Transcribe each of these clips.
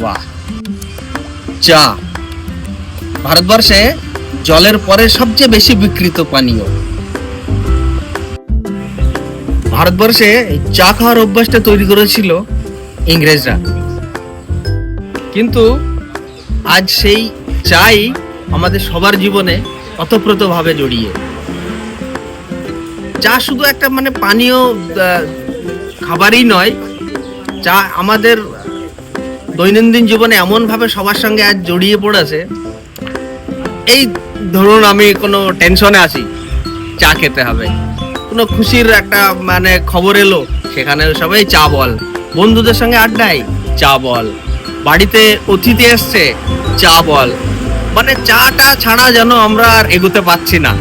বাহ, চা ভারতবর্ষে জলের পরে সবচেয়ে বেশি বিক্রিত পানীয়। ভারতবর্ষে চা খাওয়ার অভ্যাসটা তৈরি করেছিল ইংরেজরা, কিন্তু আজ সেই চাই আমাদের সবার জীবনে ওতপ্রোতভাবে জড়িয়ে। চা শুধু একটা পানীয় খাবারই নয়, চা আমাদের দৈনন্দিন জীবনে এমনভাবে সবার সঙ্গে আজ জড়িয়ে পড়েছে। এই ধরুন আমি কোনো টেনশনে আছি, চা খেতে হবে। কোনো খুশির একটা খবর এলো, সেখানে সবাই চা বল। বন্ধুদের সঙ্গে আড্ডায় চা বল, বাড়িতে অতিথি এসছে চা বল। চাটা ছাড়া যেন আমরা আর এগোতে পারছি না।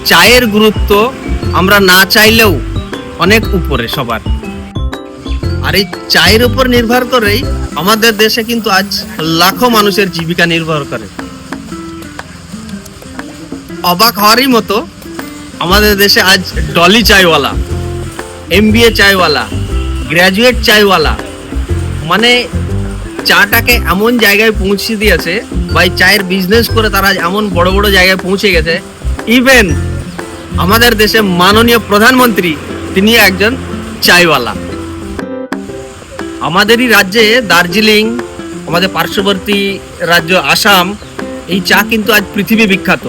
চায়ের গুরুত্ব আমরা না চাইলেও অনেক উপরে সবার। আর এই চায়ের উপর নির্ভর করেই আমাদের দেশে কিন্তু আজ লাখো মানুষের জীবিকা নির্ভর করে। অবাক হওয়ারই মতো, আমাদের দেশে আজ ডলি চাইওয়ালা, MBA চাইওয়ালা, গ্র্যাজুয়েট চাইওয়ালা, চাটাকে এমন জায়গায় পৌঁছে দিয়েছে, বা চায়ের বিজনেস করে তারা এমন বড় বড় জায়গায় পৌঁছে গেছে। ইভেন আমাদের দেশে মাননীয় প্রধানমন্ত্রী, তিনি একজন চাইওয়ালা। আমাদেরই রাজ্যে দার্জিলিং, আমাদের পার্শ্ববর্তী রাজ্য আসাম, এই চা কিন্তু আজ পৃথিবী বিখ্যাত।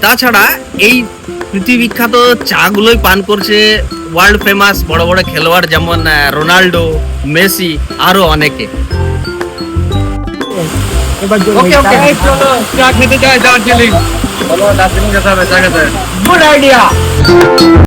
তাছাড়া এই পৃথিবী বিখ্যাত চাগুলোই পান করছে ওয়ার্ল্ড ফেমাস বড় বড় খেলোয়াড়, যেমন রোনাল্ডো, মেসি, আরো অনেকে। চা খেতে চাই দার্জিলিং, দার্জিলিং যেতে হবে, চা খেতে। Good idea.